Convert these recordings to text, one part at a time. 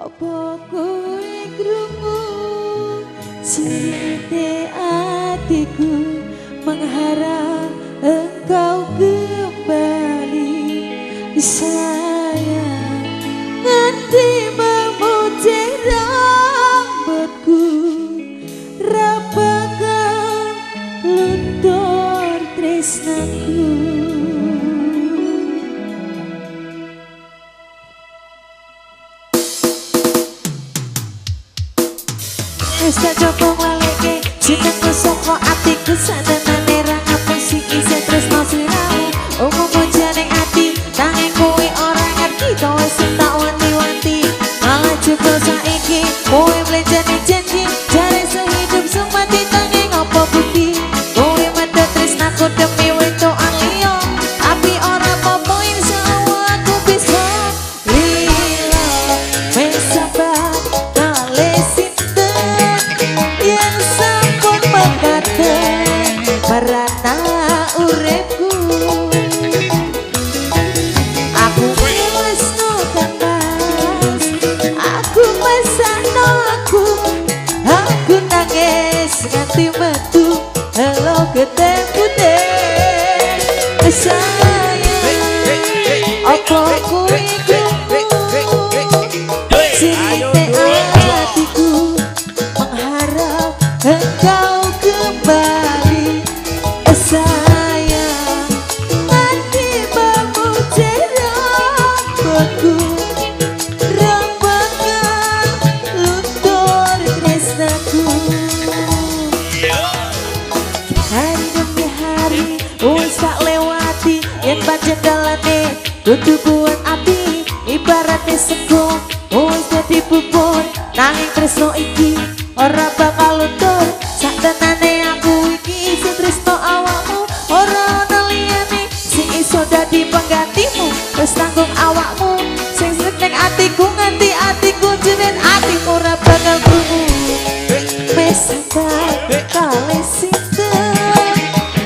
Apa kowe krungu cerita hatiku mengharap engkau kembali sayang nganti memuji rambutku rapakan luntur tresnaku. Wis tak coba ngaleke jenengku saka atiku sadanane ra ngapusi isi tresno sliramu umum janing ati nanging kowe ora ngerti to wis tak wanti-wanti malah jebul saiki kowe mlenjani janji jare sehidup semati nanging apa bukti kowe medhot tresnaku demi wedokan liya tapi ora apa-apa insyaallah aku bisa lila wis sabar yang sampun mengatakan merana uripku aku mesno kandas aku mesano aku nangis nganti metu helo gede putih sayang apa kowe engkau kembali sayang nanti memuji rambutku rampakan luntur tresnaku hari demi hari wis tak lewati yen pancen dalane dudu kuat ati ibaratnya sego wis dadi bubur nanging tresno iki ora bakal luntur saktenane aku iki iso tresno awakmu ora ana liyane sing iso dadi penggantimu wis tanggung awakmu sing seneng atiku nganti atiku jenen atiku ora bakal krungu wis tak kale sinten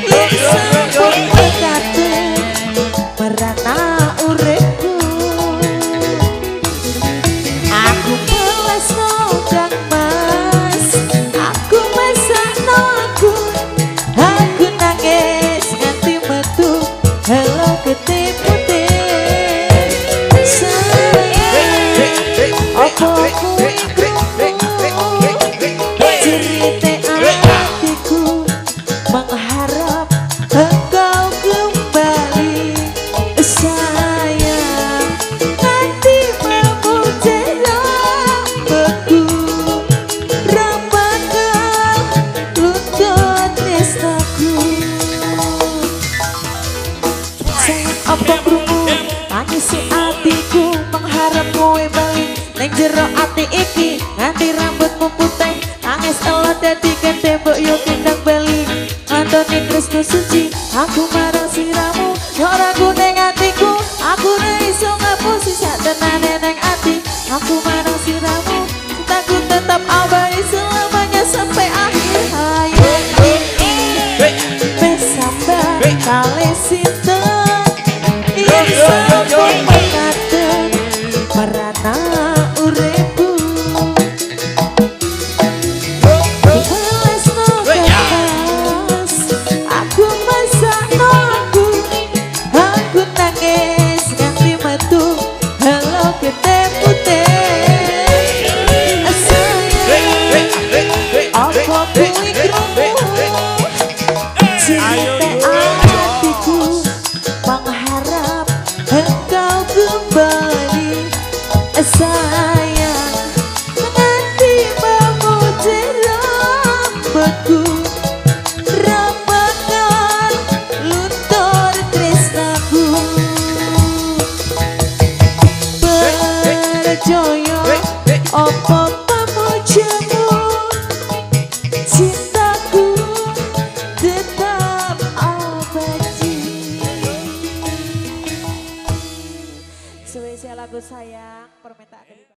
yen sampun mekaten merana uripku aku melesno kang aku nangis nganti metu helo gede putih sayang apa kowe cerita hatiku mengharap engkau kembali sayang nanti memuji rambutku rampakan luntur tresnaku sayang apa krungu tangisi atiku mengharap kowe balik ning jero ati iki nganti rambutmu putih nangis elo dadi gede mbok yo kendang bali antone tresno suci aku marang sliramu yo ora ning atiku aku ora iso ngapusi satenane ning ati aku marang sliramu cintaku tetap abadi selamanya sampai akhir hayat ini wis sabar kale sinten yen sampun mekaten merana uripku melesno kandas aku mesakno aku nangis nganti metu helo gede